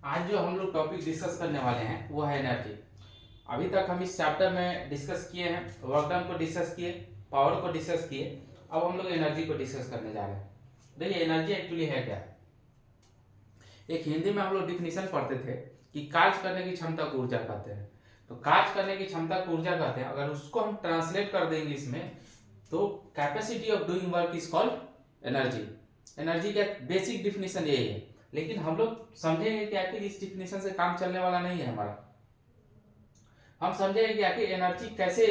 आज जो हम लोग टॉपिक डिस्कस करने वाले हैं वो है एनर्जी। अभी तक हम इस चैप्टर में डिस्कस किए हैं, वर्क डन को डिस्कस किए, पावर को डिस्कस किए। अब हम लोग एनर्जी को डिस्कस करने जा रहे हैं। देखिए एनर्जी एक्चुअली है क्या। एक हिंदी में हम लोग डिफिनीशन पढ़ते थे कि कार्य करने की क्षमता को ऊर्जा कहते हैं। तो कार्य करने की क्षमता को ऊर्जा कहते हैं। अगर उसको हम ट्रांसलेट कर दें इंग्लिश में तो capacity of doing work is called energy. Energy का बेसिक डिफिनीशन यही है, लेकिन हम लोग समझेंगे कि आखिर इस डिफिनीशन से काम चलने वाला नहीं है हमारा। हम समझेंगे कि आखिर एनर्जी कैसे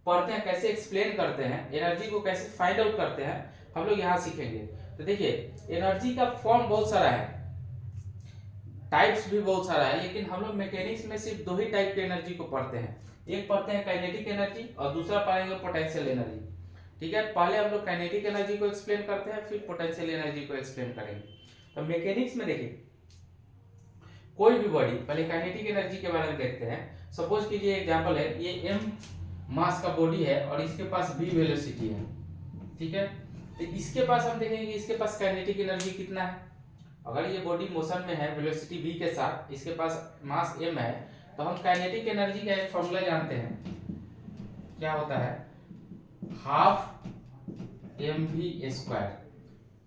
पढ़ते हैं, कैसे एक्सप्लेन करते हैं, एनर्जी को कैसे फाइंड आउट करते हैं, हम लोग यहाँ सीखेंगे। तो देखिए एनर्जी का फॉर्म बहुत सारा है, टाइप्स भी बहुत सारा है, लेकिन हम लोग मैकेनिक्स में सिर्फ दो ही टाइप के एनर्जी को पढ़ते हैं। एक पढ़ते हैं काइनेटिक एनर्जी और दूसरा पढ़ेंगे पोटेंशियल एनर्जी। ठीक है, पहले हम लोग काइनेटिक एनर्जी को एक्सप्लेन करते हैं, फिर पोटेंशियल एनर्जी को एक्सप्लेन करेंगे। तो मैकेनिक्स में देखिए कोई भी बॉडी, पहले काइनेटिक एनर्जी के बारे में देखते हैं। सपोज कीजिए एग्जांपल है, ये m मास का बॉडी है और इसके पास v वेलोसिटी है। ठीक है, तो इसके पास हम देखेंगे इसके पास काइनेटिक एनर्जी कितना है। अगर ये बॉडी मोशन में है वेलोसिटी v के साथ, इसके पास मास m है, तो हम काइनेटिक एनर्जी का एक फॉर्मूला जानते हैं, क्या होता है, हाफ mv²।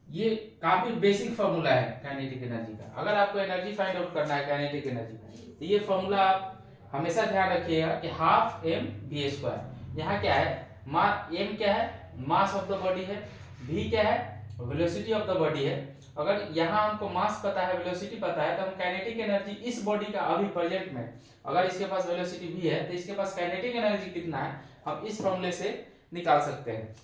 ये काफी बेसिक फॉर्मूला है काइनेटिक एनर्जी का। अगर आपको एनर्जी फाइंड आउट करना है काइनेटिक एनर्जी का, तो ये फॉर्मूला आप हमेशा ध्यान रखिएगा कि हाफ mv²। यहाँ क्या है, m क्या है, मास ऑफ द बॉडी है, v क्या है, वेलोसिटी ऑफ द बॉडी है। अगर यहाँ हमको मास पता है, वेलोसिटी पता है, तो हम काइनेटिक एनर्जी इस बॉडी का अभी प्रेजेंट में, अगर इसके पास वेलोसिटी v है तो इसके पास काइनेटिक एनर्जी कितना है, हम इस फॉर्मूले से निकाल सकते हैं।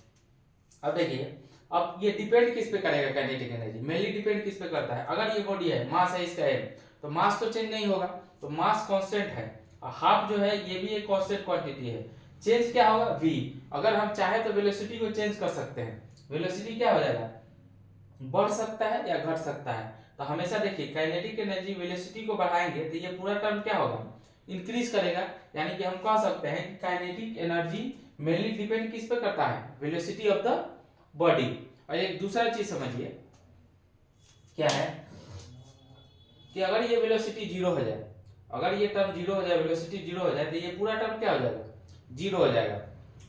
अब देखिए, अब ये डिपेंड किस पे करेगा, काइनेटिक एनर्जी मेनली डिपेंड किस पे करता है। अगर ये बॉडी है, मास है इसका m, तो मास तो चेंज नहीं होगा, तो मास कांस्टेंट है। और हाफ जो है ये भी एक कांस्टेंट क्वांटिटी है, चेंज क्या होगा, v। अगर हम चाहे तो वेलोसिटी को चेंज कर सकते हैं, वेलोसिटी क्या हो जाएगा, बढ़ सकता है या घट सकता है। तो हमेशा देखिए काइनेटिक एनर्जी वेलोसिटी को बढ़ाएंगे तो ये पूरा टर्म क्या होगा, इंक्रीज करेगा। यानी कि हम कह सकते हैं कि काइनेटिक एनर्जी मेनली डिपेंड किस पे करता है, वेलोसिटी ऑफ द बॉडी। और एक दूसरा चीज समझिए क्या है कि अगर ये वेलोसिटी जीरो हो जाए, अगर ये टर्म जीरो हो जाए, वेलोसिटी जीरो हो जाए, तो ये पूरा टर्म क्या हो जाएगा, जीरो हो जाएगा।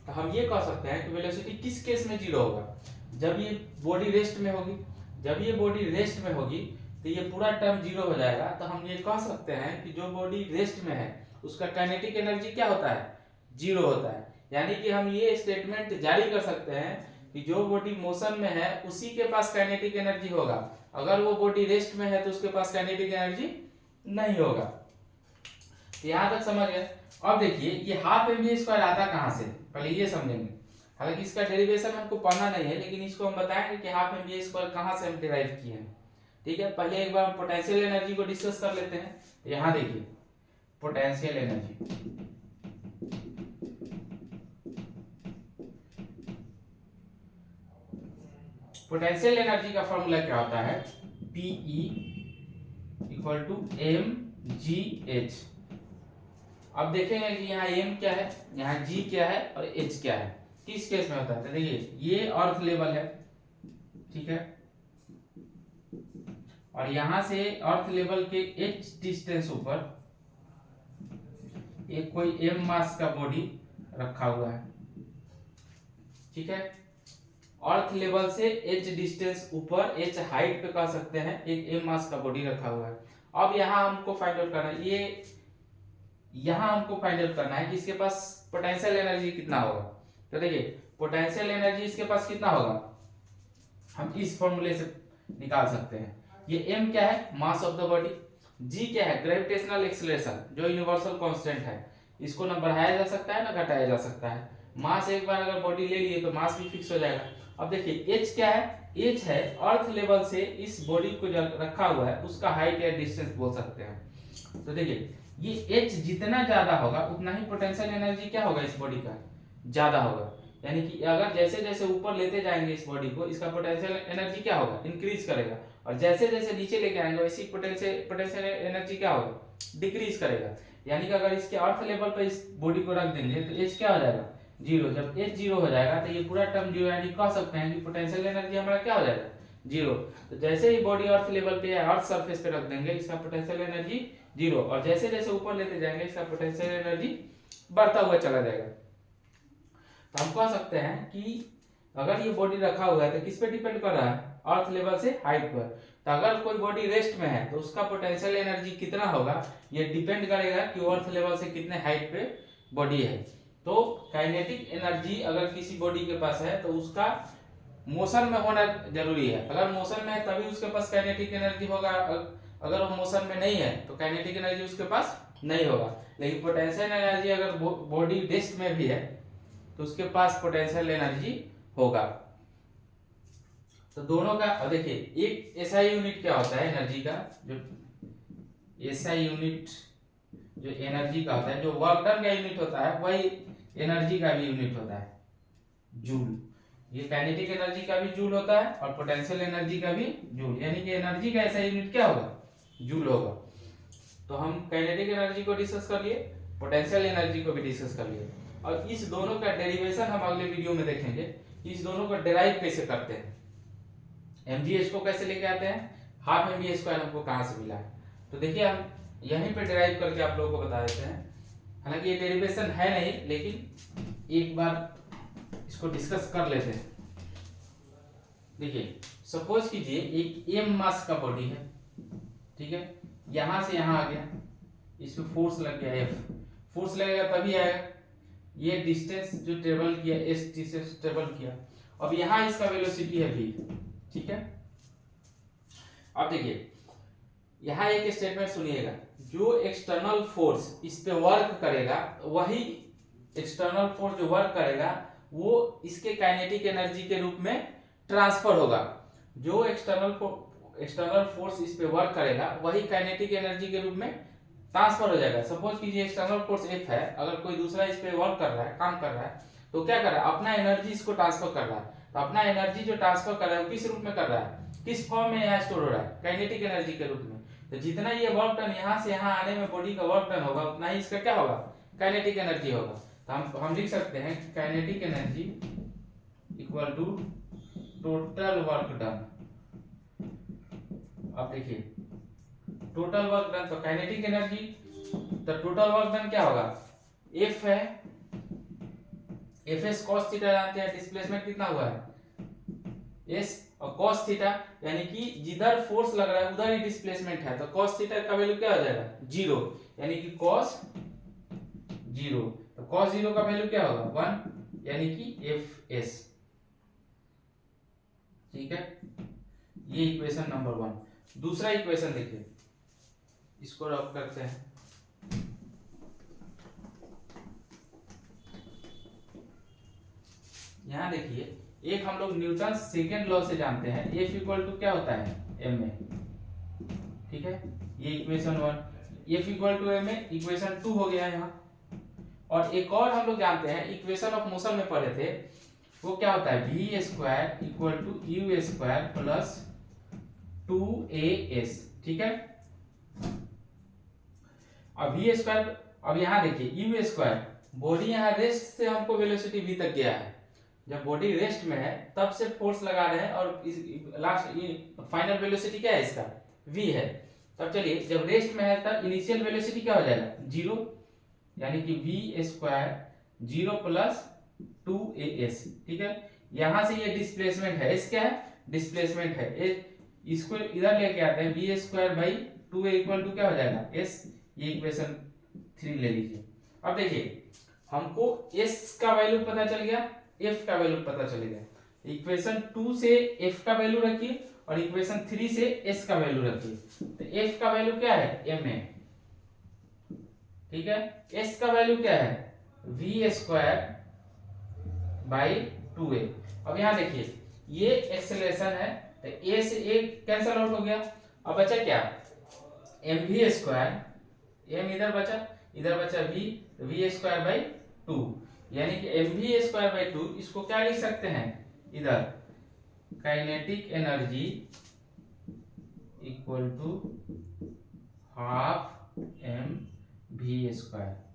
तो हम ये कह सकते हैं कि वेलोसिटी किस केस में जीरो होगा, जब ये बॉडी रेस्ट में होगी। जब ये बॉडी रेस्ट में होगी तो ये पूरा टर्म जीरो हो जाएगा। तो हम ये कह सकते हैं कि जो बॉडी रेस्ट में है उसका काइनेटिक एनर्जी क्या होता है, जीरो होता है। यानी कि हम ये स्टेटमेंट जारी कर सकते हैं कि जो बॉडी मोशन में है उसी के पास काइनेटिक एनर्जी होगा, अगर वो बॉडी रेस्ट में है तो उसके पास काइनेटिक एनर्जी नहीं होगा। यहां तक समझ गए। अब देखिए ये हाफ mv² आता कहां से, पहले ये समझेंगे। हालांकि इसका डेरिवेशन हमको पढ़ना नहीं है, लेकिन इसको हम बताएंगे कि हाफ mv² कहां से हम डिराइव किए हैं। ठीक है, पहले एक बार हम पोटेंशियल एनर्जी को डिस्कस कर लेते हैं। यहां देखिए पोटेंशियल एनर्जी, पोटेंशियल एनर्जी का फॉर्मूला क्या होता है, PE = mgh। अब देखेंगे कि यहाँ m क्या है, यहाँ g क्या है और h क्या है, किस केस में होता है। तो देखिए ये अर्थ लेवल है, ठीक है, और यहां से अर्थ लेवल के h डिस्टेंस ऊपर एक कोई m मास का बॉडी रखा हुआ है। ठीक है, अर्थ लेवल से h डिस्टेंस ऊपर, h हाइट पे कह सकते हैं, एक m मास का बॉडी रखा हुआ है। अब यहाँ हमको फाइंड आउट करना है, ये यहाँ हमको फाइंड आउट करना है कि इसके पास पोटेंशियल एनर्जी कितना होगा। तो देखिए पोटेंशियल एनर्जी इसके पास कितना होगा, हम इस फॉर्मूले से निकाल सकते हैं। ये m क्या है, mass of the body, g क्या है, ग्रेविटेशनल एक्सीलरेशन जो यूनिवर्सल कांस्टेंट है, इसको ना बढ़ाया जा सकता है ना घटाया जा सकता है। मास एक बार अगर बॉडी ले लिए तो मास भी फिक्स हो जाएगा। अब देखिए h क्या है, h है अर्थ लेवल से इस बॉडी को जो रखा हुआ है उसका हाइट या डिस्टेंस बोल सकते हैं। तो देखिए ये h जितना ज्यादा होगा उतना ही पोटेंशियल एनर्जी क्या होगा, इस बॉडी का ज्यादा होगा। यानी कि अगर जैसे जैसे ऊपर लेते जाएंगे इस बॉडी को, इसका पोटेंशियल एनर्जी क्या होगा, इंक्रीज करेगा, और जैसे जैसे नीचे लेके आएंगे वैसे पोटेंशियल एनर्जी क्या होगा, डिक्रीज करेगा। यानी कि अगर इसके अर्थ लेवल पर इस बॉडी को रख देंगे तो h क्या हो जाएगा, जीरो। जब h जीरो हो जाएगा तो ये पूरा टर्म जीरो, यानी कह सकते हैं कि पोटेंशियल एनर्जी हमारा क्या हो जाएगा, जीरो। तो जैसे ही बॉडी अर्थ लेवल पे या अर्थ सरफेस पे रख देंगे इसका पोटेंशियल एनर्जी जीरो, और जैसे जैसे ऊपर लेते जाएंगे इसका पोटेंशियल एनर्जी बढ़ता हुआ चला जाएगा। तो हम कह सकते हैं कि अगर ये बॉडी रखा हुआ है तो किस पे डिपेंड कर रहा है, अर्थ लेवल से हाइट पर। तो अगर कोई बॉडी रेस्ट में है तो उसका पोटेंशियल एनर्जी कितना होगा ये डिपेंड करेगा कि अर्थ लेवल से कितने हाइट पे बॉडी है। तो काइनेटिक एनर्जी अगर किसी बॉडी के पास है तो उसका मोशन में होना जरूरी है। अगर मोशन में है तभी उसके पास काइनेटिक एनर्जी होगा, अगर वो मोशन में नहीं है तो काइनेटिक एनर्जी उसके पास नहीं होगा। लेकिन पोटेंशियल एनर्जी अगर बॉडी रेस्ट में भी है तो उसके पास पोटेंशियल एनर्जी होगा। तो दोनों का, अब देखिए एक एसआई यूनिट क्या होता है एनर्जी का, जो एसआई यूनिट जो एनर्जी का होता है, जो वर्क डन का यूनिट होता है वही एनर्जी का भी यूनिट होता है, जूल। ये काइनेटिक एनर्जी का भी जूल होता है और पोटेंशियल एनर्जी का भी जूल, यानी कि एनर्जी का ऐसा यूनिट क्या होगा, जूल होगा। तो हम काइनेटिक एनर्जी को डिस्कस कर लिए, पोटेंशियल एनर्जी को भी डिस्कस कर लिए, और इस दोनों का डेरिवेशन हम अगले वीडियो में देखेंगे, इस दोनों को डिराइव कैसे करते हैं, mgh को कैसे लेके आते हैं, हाफ mv स्क्वायर हमको कहां से मिला है। तो देखिए हम यहीं पे डिराइव करके आप लोगों को बता देते हैं। हालांकि ये डेरिवेशन है नहीं, लेकिन एक बार इसको डिस्कस कर लेते हैं। देखिए सपोज कीजिए एक m मास का बॉडी है, ठीक है, यहां से यहां आ गया, इसमें फोर्स लग गया F, फोर्स लगेगा तभी आएगा, ये डिस्टेंस जो ट्रेवल किया s डिस्टेंस ट्रेवल किया, अब यहां इसका वेलोसिटी है v, ठीक है। अब देखिए यहां एक स्टेटमेंट सुनिएगा, जो एक्सटर्नल फोर्स इस पे वर्क करेगा वही एक्सटर्नल फोर्स जो वर्क करेगा वो इसके काइनेटिक एनर्जी के रूप में ट्रांसफर होगा। जो एक्सटर्नल फोर्स इस पे वर्क करेगा वही काइनेटिक एनर्जी के रूप में ट्रांसफर हो जाएगा। सपोज कीजिए एक्सटर्नल फोर्स F है, अगर कोई दूसरा इस पे वर्क कर रहा है, काम कर रहा है, तो क्या कर रहा है, अपना एनर्जी इसको ट्रांसफर कर रहा है। तो अपना एनर्जी जो ट्रांसफर कर रहा है वो किस रूप में कर रहा है, किस फॉर्म में यहाँ स्टोर हो रहा है, काइनेटिक एनर्जी के रूप में। तो जितना ये वर्क डन यहाँ से यहाँ आने में बॉडी का वर्क डन होगा उतना ही इसका क्या होगा, काइनेटिक एनर्जी होगा। तो हम लिख सकते हैं kinetic energy equal to total work done. अब देखिए टोटल वर्क डन, तो काइनेटिक एनर्जी, तो टोटल वर्क डन क्या होगा, F है, Fs cos थीटा जानते हैं, डिस्प्लेसमेंट कितना हुआ है S, और cos थीटा यानी कि जिधर फोर्स लग रहा है उधर ही डिस्प्लेसमेंट है, तो cos थीटा का वैल्यू क्या हो जाएगा, जीरो, यानी कि cos जीरो, तो cos जीरो का वैल्यू क्या होगा 1, यानी कि Fs, ठीक है। ये इक्वेशन नंबर 1। दूसरा इक्वेशन देखिए, इसको रफ करते हैं। यहां देखिए एक हम लोग न्यूटन सेकेंड लॉ से जानते हैं, F इक्वल टू क्या होता है ma, ठीक है, ये equation 1, F equal to ma, equation 2 हो गया यहाँ। और एक और हम लोग जानते हैं, इक्वेशन ऑफ मोशन में पढ़े थे, वो क्या होता है v square equal to u square plus 2as, ठीक है। अब v स्क्वायर, अब यहाँ देखिए u स्क्वायर, बॉडी यहाँ रेस्ट से हमको वेलोसिटी v तक गया है, जब बॉडी रेस्ट में है तब से फोर्स लगा रहे हैं, और लास्ट फाइनल वेलोसिटी क्या है इसका v है। तब चलिए जब रेस्ट में है तब इनिशियल वेलोसिटी क्या हो जाएगा जीरो, यानी कि v square zero plus 2as, ठीक है। यहां से ये डिस्प्लेसमेंट है, s क्या है, डिस्प्लेसमेंट है, इसको इधर लेके आते हैं, v square by 2a equal to क्या हो जाएगा s, ये इक्वेशन 3 ले लीजिए। अब देखिए हमको s का वैल्यू पता चल गया, f का वैल्यू पता चल गया, इक्वेशन 2 से f का वैल्यू रखिए और इक्वेशन 3 से s का वैल्यू रखिए। तो f का वैल्यू क्या है ma, ठीक है, s का वैल्यू क्या है v स्क्वायर बाई 2a। अब यहाँ देखिए ये एक्सेलरेशन है, तो a से a कैंसल आउट हो गया, अब बचा क्या mv स्क्वायर, m इधर बचा v स्क्वायर बाई 2, यानी कि mv स्क्वायर बाई 2, इसको क्या लिख सकते हैं इधर, kinetic energy equal to half mv square.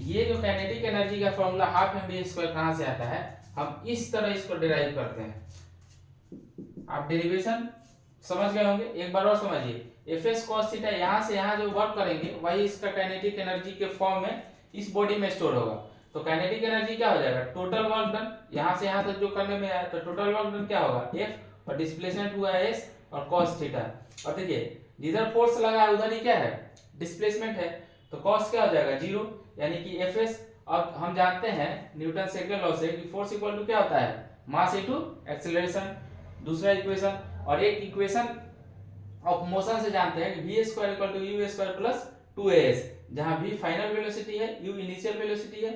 ये जो काइनेटिक एनर्जी का फॉर्मूला हाफ mv स्क्वायर कहां से आता है, हम इस तरह इसको डिराइव करते हैं। आप डेरिवेशन समझ गए होंगे, एक बार और समझिए। Fs cos थीटा यहाँ से यहाँ जो वर्क करेंगे वही इसका काइनेटिक एनर्जी के फॉर्म में इस बॉडी में स्टोर होगा। तो काइनेटिक एनर्जी क्या हो जाएगा, टोटल वर्क डन, यहाँ से यहाँ तक जो करने में आया तो टोटल वर्क डन क्या होगा F, और डिस्प्लेसमेंट हुआ है S और cos थीटा। और देखिए जिधर फोर्स लगा है उधर ही क्या है, डिस्प्लेसमेंट है, तो cos क्या हो जाएगा 0, यानी कि Fs। अब हम जानते हैं न्यूटन सेकंड लॉ से कि फोर्स इक्वल टू क्या होता है, मास इनटू एक्सेलरेशन, दूसरा इक्वेशन। और एक इक्वेशन ऑफ मोशन से जानते हैं कि v square equal to u square plus 2as, जहां v फाइनल वेलोसिटी है, u इनिशियल वेलोसिटी है,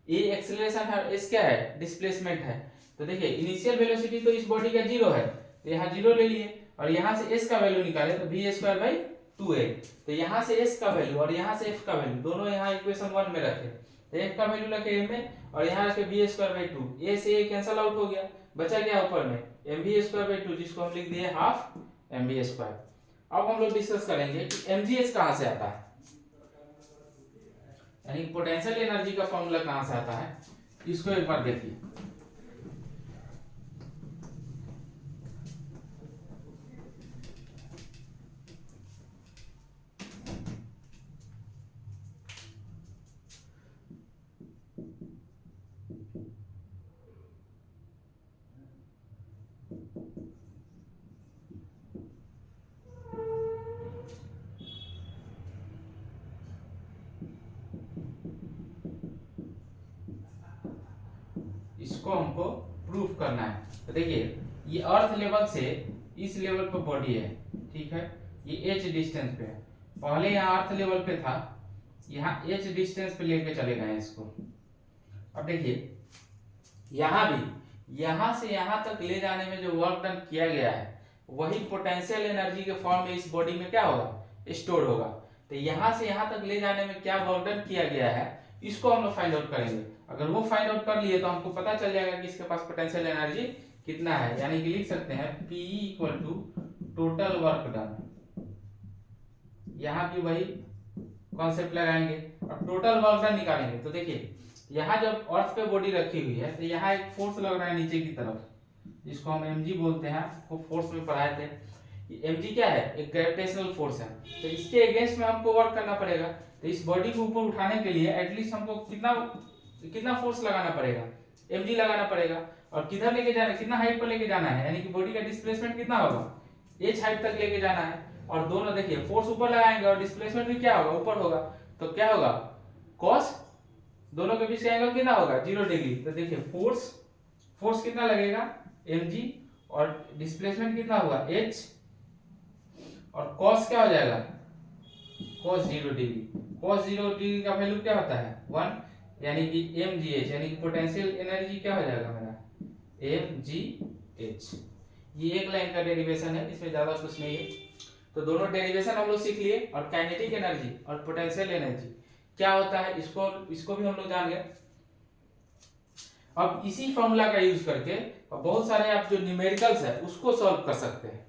a एक्सेलरेशन है, s क्या है, डिस्प्लेसमेंट है। तो देखिए इनिशियल वेलोसिटी तो इस बॉडी का 0 है, तो यहाँ 0 ले लिए, और यहाँ से s का वैल्यू निकाले तो v स्क्वायर बाई 2a। तो यहाँ से s का वैल्यू और यहाँ से f का वैल्यू दोनों यहाँ इक्वेशन 1 में रखे, तो f का वैल्यू रखे m में, और यहाँ रखे v स्क्वायर बाई 2, a से a कैंसिल आउट हो गया, बचा क्या ऊपर में mv स्क्वायर बाई 2, जिसको हम लिख दिए हाफ mv स्क्वायर। अब हम लोग डिस्कस करेंगे कि mgh कहाँ से आता है, यानी पोटेंशियल एनर्जी का फॉर्मूला कहाँ से आता है, इसको एक बार देखिए। इसको हमको प्रूफ करना है। तो देखिए ये अर्थ लेवल से इस लेवल पर बॉडी है, ठीक है, ये h डिस्टेंस पे है, पहले यहाँ अर्थ लेवल पे था, यहाँ h डिस्टेंस पे लेके चले गए इसको। अब देखिए यहाँ भी यहाँ से यहाँ तक ले जाने में जो वर्क डन किया गया है वही पोटेंशियल एनर्जी के फॉर्म में इस बॉडी में क्या होगा, स्टोर होगा। तो यहाँ से यहाँ तक ले जाने में क्या वर्क डन किया गया है इसको हम लोग फाइंड आउट करेंगे। अगर वो फाइंड आउट कर लिए तो हमको पता चल जाएगा कि इसके पास पोटेंशियल एनर्जी कितना है, यानी कि लिख सकते हैं P equal to total work done. यहाँ भी वही कॉन्सेप्ट लगाएंगे और टोटल वर्क डन निकालेंगे। तो देखिए यहाँ जब अर्थ पे बॉडी रखी हुई है तो यहाँ एक फोर्स लग रहा है नीचे की तरफ, जिसको हम mg बोलते हैं, वो फोर्स में पढ़ाए थे। mg क्या है, एक ग्रेविटेशनल फोर्स है, तो इसके अगेंस्ट में हमको वर्क करना पड़ेगा। तो इस बॉडी को ऊपर उठाने के लिए एटलीस्ट हमको कितना फोर्स लगाना पड़ेगा, mg लगाना पड़ेगा। और किधर लेके जाना है, कितना हाइट पर लेके जाना है, यानी कि बॉडी का डिस्प्लेसमेंट कितना होगा, h हाइट तक लेके जाना है। और दोनों देखिए फोर्स ऊपर लगाएंगे और डिस्प्लेसमेंट भी क्या होगा, ऊपर होगा, तो क्या होगा cos, दोनों के बीच का एंगल कितना होगा 0 डिग्री। तो देखिए फोर्स कितना लगेगा mg, और डिस्प्लेसमेंट कितना होगा h, और cos क्या हो जाएगा cos 0 डिग्री। cos 0 डिग्री का वैल्यू क्या होता है 1, यानी कि mgh, यानी कि पोटेंशियल एनर्जी क्या हो जाएगा मेरा mgh। ये एक लाइन का डेरिवेशन है, इसमें ज्यादा कुछ नहीं है। तो दोनों डेरिवेशन हम लोग सीख लिए, और काइनेटिक एनर्जी और पोटेंशियल एनर्जी क्या होता है इसको भी हम लोग जान गए। अब इसी फॉर्मूला का यूज करके बहुत सारे आप जो न्यूमेरिकल्स है उसको सॉल्व कर सकते हैं।